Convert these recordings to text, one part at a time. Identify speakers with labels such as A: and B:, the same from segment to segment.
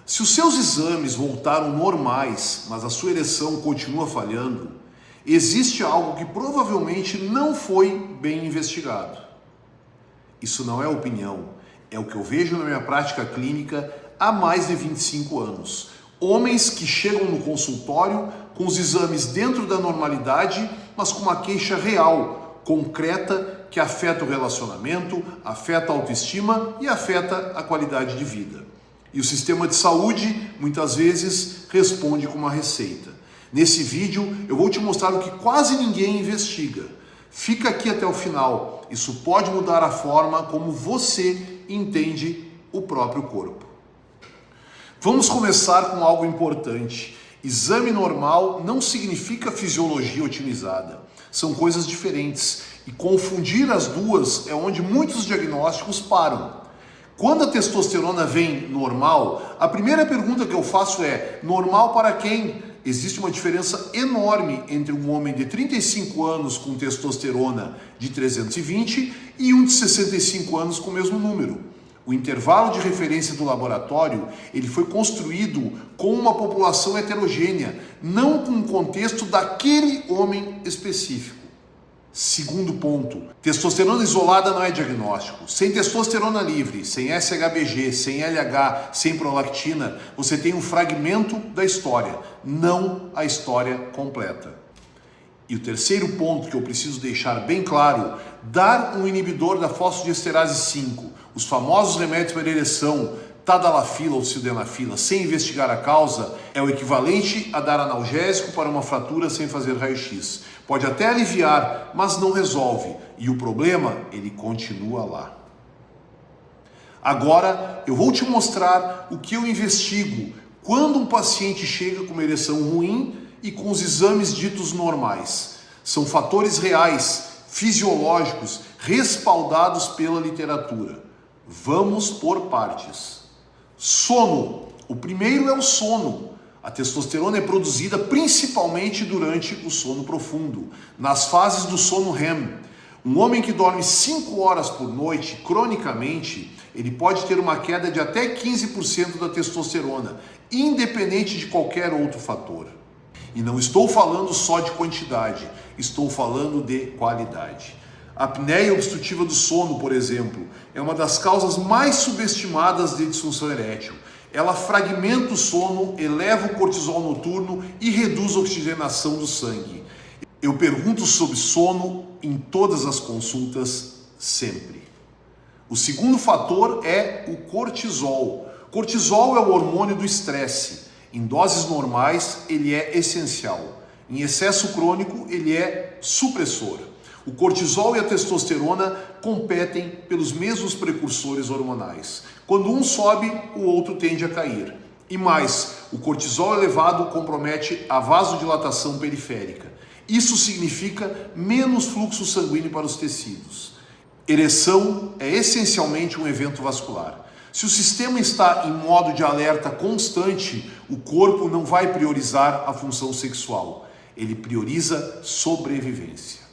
A: Se os seus exames voltaram normais, mas a sua ereção continua falhando, existe algo que provavelmente não foi bem investigado. Isso não é opinião, é o que eu vejo na minha prática clínica há mais de 25 anos. Homens que chegam no consultório com os exames dentro da normalidade, mas com uma queixa real, concreta, que afeta o relacionamento, afeta a autoestima e afeta a qualidade de vida. E o sistema de saúde, muitas vezes, responde com uma receita. Nesse vídeo, eu vou te mostrar o que quase ninguém investiga. Fica aqui até o final. Isso pode mudar a forma como você entende o próprio corpo. Vamos começar com algo importante. Exame normal não significa fisiologia otimizada. São coisas diferentes. E confundir as duas é onde muitos diagnósticos param. Quando a testosterona vem normal, a primeira pergunta que eu faço é: normal para quem? Existe uma diferença enorme entre um homem de 35 anos com testosterona de 320 e um de 65 anos com o mesmo número. O intervalo de referência do laboratório, ele foi construído com uma população heterogênea, não com o contexto daquele homem específico. Segundo ponto, testosterona isolada não é diagnóstico. Sem testosterona livre, sem SHBG, sem LH, sem prolactina, você tem um fragmento da história, não a história completa. E o terceiro ponto que eu preciso deixar bem claro: dar um inibidor da fosfodiesterase 5, os famosos remédios para ereção, tadalafila ou sildenafila, sem investigar a causa, é o equivalente a dar analgésico para uma fratura sem fazer raio-x. Pode até aliviar, mas não resolve. E o problema, ele continua lá. Agora, eu vou te mostrar o que eu investigo quando um paciente chega com uma ereção ruim e com os exames ditos normais. São fatores reais, fisiológicos, respaldados pela literatura. Vamos por partes. Sono. O primeiro é o sono. A testosterona é produzida principalmente durante o sono profundo, nas fases do sono REM. Um homem que dorme 5 horas por noite, cronicamente, ele pode ter uma queda de até 15% da testosterona, independente de qualquer outro fator. E não estou falando só de quantidade, estou falando de qualidade. A apneia obstrutiva do sono, por exemplo, é uma das causas mais subestimadas de disfunção erétil. Ela fragmenta o sono, eleva o cortisol noturno e reduz a oxigenação do sangue. Eu pergunto sobre sono em todas as consultas, sempre. O segundo fator é o cortisol. Cortisol é o hormônio do estresse. Em doses normais, ele é essencial. Em excesso crônico, ele é supressor. O cortisol e a testosterona competem pelos mesmos precursores hormonais. Quando um sobe, o outro tende a cair. E mais, o cortisol elevado compromete a vasodilatação periférica. Isso significa menos fluxo sanguíneo para os tecidos. Ereção é essencialmente um evento vascular. Se o sistema está em modo de alerta constante, o corpo não vai priorizar a função sexual. Ele prioriza sobrevivência.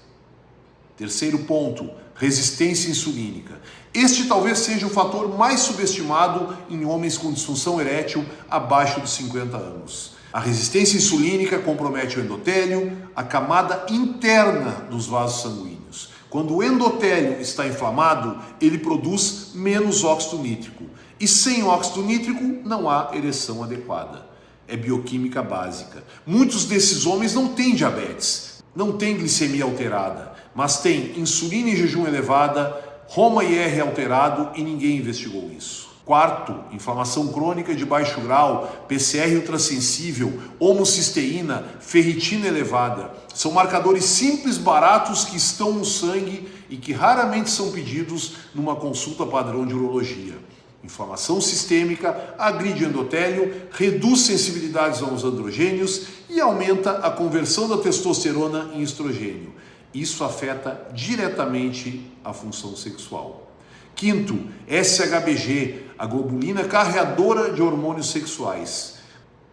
A: Terceiro ponto, resistência insulínica. Este talvez seja o fator mais subestimado em homens com disfunção erétil abaixo dos 50 anos. A resistência insulínica compromete o endotélio, a camada interna dos vasos sanguíneos. Quando o endotélio está inflamado, ele produz menos óxido nítrico. E sem óxido nítrico não há ereção adequada. É bioquímica básica. Muitos desses homens não têm diabetes, não têm glicemia alterada, mas tem insulina em jejum elevada, HOMA-IR alterado e ninguém investigou isso. Quarto, inflamação crônica de baixo grau, PCR ultrassensível, homocisteína, ferritina elevada. São marcadores simples, baratos, que estão no sangue e que raramente são pedidos numa consulta padrão de urologia. Inflamação sistêmica agride o endotélio, reduz sensibilidades aos androgênios e aumenta a conversão da testosterona em estrogênio. Isso afeta diretamente a função sexual. Quinto, SHBG, a globulina carreadora de hormônios sexuais.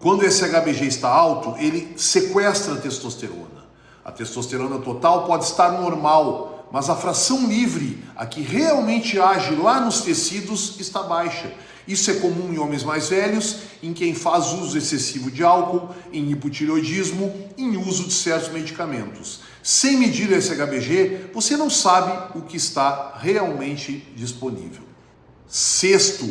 A: Quando o SHBG está alto, ele sequestra a testosterona. A testosterona total pode estar normal, mas a fração livre, a que realmente age lá nos tecidos, está baixa. Isso é comum em homens mais velhos, em quem faz uso excessivo de álcool, em hipotireoidismo, em uso de certos medicamentos. Sem medir esse HBG, você não sabe o que está realmente disponível. Sexto,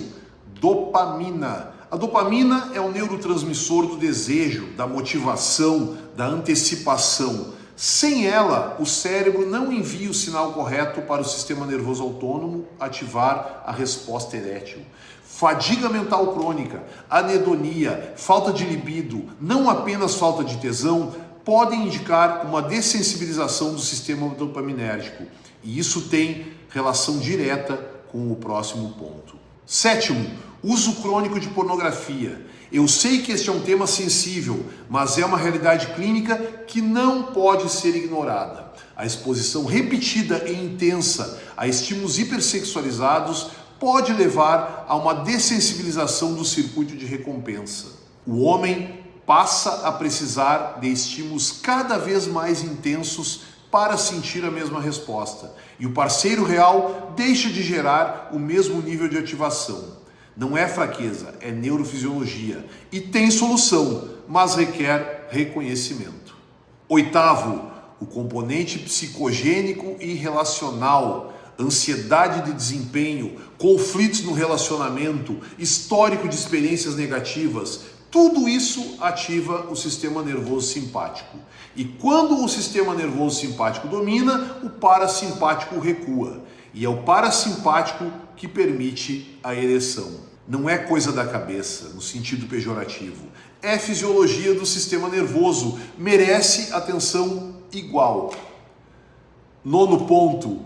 A: dopamina. A dopamina é o neurotransmissor do desejo, da motivação, da antecipação. Sem ela, o cérebro não envia o sinal correto para o sistema nervoso autônomo ativar a resposta erétil. Fadiga mental crônica, anedonia, falta de libido, não apenas falta de tesão, podem indicar uma dessensibilização do sistema dopaminérgico. E isso tem relação direta com o próximo ponto. Sétimo, uso crônico de pornografia. Eu sei que este é um tema sensível, mas é uma realidade clínica que não pode ser ignorada. A exposição repetida e intensa a estímulos hipersexualizados pode levar a uma dessensibilização do circuito de recompensa. O homem passa a precisar de estímulos cada vez mais intensos para sentir a mesma resposta. E o parceiro real deixa de gerar o mesmo nível de ativação. Não é fraqueza, é neurofisiologia. E tem solução, mas requer reconhecimento. Oitavo, o componente psicogênico e relacional. Ansiedade de desempenho, conflitos no relacionamento, histórico de experiências negativas. Tudo isso ativa o sistema nervoso simpático. E quando o sistema nervoso simpático domina, o parasimpático recua. E é o parasimpático que permite a ereção. Não é coisa da cabeça, no sentido pejorativo. É fisiologia do sistema nervoso. Merece atenção igual. Nono ponto.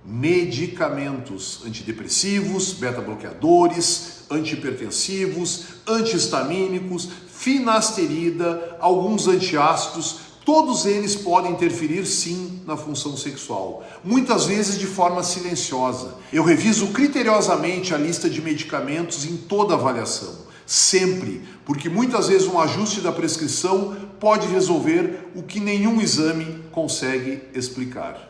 A: Medicamentos antidepressivos, beta-bloqueadores, antihipertensivos, antihistamínicos, finasterida, alguns antiácidos, todos eles podem interferir sim na função sexual, muitas vezes de forma silenciosa. Eu reviso criteriosamente a lista de medicamentos em toda avaliação, sempre, porque muitas vezes um ajuste da prescrição pode resolver o que nenhum exame consegue explicar.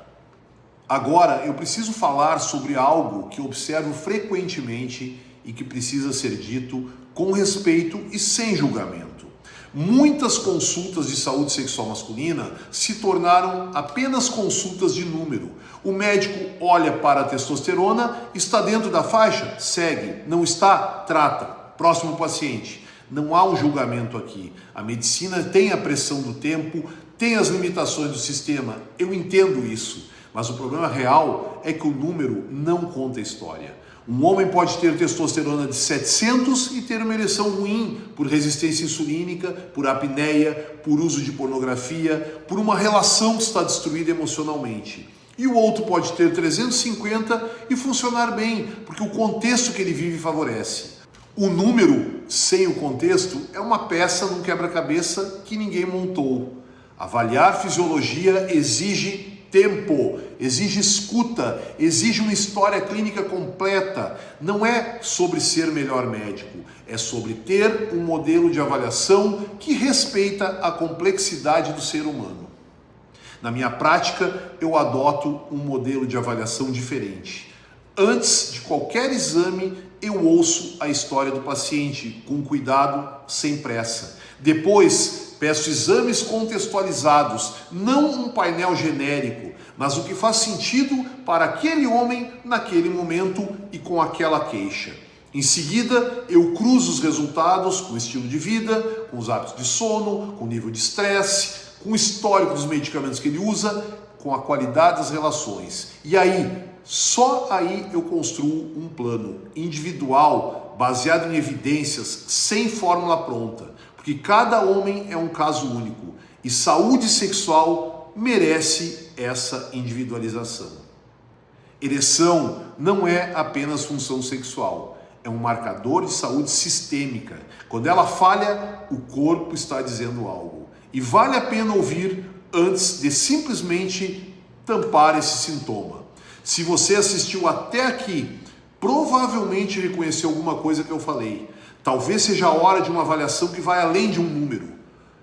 A: Agora, eu preciso falar sobre algo que observo frequentemente e que precisa ser dito com respeito e sem julgamento. Muitas consultas de saúde sexual masculina se tornaram apenas consultas de número. O médico olha para a testosterona, está dentro da faixa? Segue. Não está? Trata. Próximo paciente. Não há um julgamento aqui. A medicina tem a pressão do tempo, tem as limitações do sistema. Eu entendo isso. Mas o problema real é que o número não conta a história. Um homem pode ter testosterona de 700 e ter uma ereção ruim por resistência insulínica, por apneia, por uso de pornografia, por uma relação que está destruída emocionalmente. E o outro pode ter 350 e funcionar bem, porque o contexto que ele vive favorece. O número, sem o contexto, é uma peça num quebra-cabeça que ninguém montou. Avaliar fisiologia exige tempo, exige escuta, exige uma história clínica completa. Não é sobre ser melhor médico, é sobre ter um modelo de avaliação que respeita a complexidade do ser humano. Na minha prática, eu adoto um modelo de avaliação diferente. Antes de qualquer exame, eu ouço a história do paciente com cuidado, sem pressa. Depois, peço exames contextualizados, não um painel genérico, mas o que faz sentido para aquele homem naquele momento e com aquela queixa. Em seguida, eu cruzo os resultados com o estilo de vida, com os hábitos de sono, com o nível de estresse, com o histórico dos medicamentos que ele usa, com a qualidade das relações. E aí, só aí eu construo um plano individual, baseado em evidências, sem fórmula pronta. Porque cada homem é um caso único e saúde sexual merece essa individualização. Ereção não é apenas função sexual, é um marcador de saúde sistêmica. Quando ela falha, o corpo está dizendo algo. E vale a pena ouvir antes de simplesmente tampar esse sintoma. Se você assistiu até aqui, provavelmente reconheceu alguma coisa que eu falei. Talvez seja a hora de uma avaliação que vai além de um número.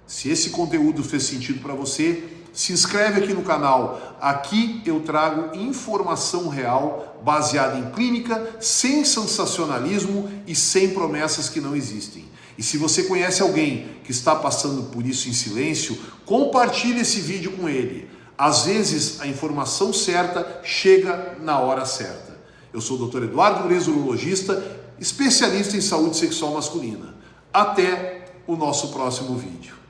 A: Se esse conteúdo fez sentido para você, se inscreve aqui no canal. Aqui eu trago informação real, baseada em clínica, sem sensacionalismo e sem promessas que não existem. E se você conhece alguém que está passando por isso em silêncio, compartilhe esse vídeo com ele. Às vezes a informação certa chega na hora certa. Eu sou o Dr. Eduardo Grez, urologista, especialista em saúde sexual masculina. Até o nosso próximo vídeo.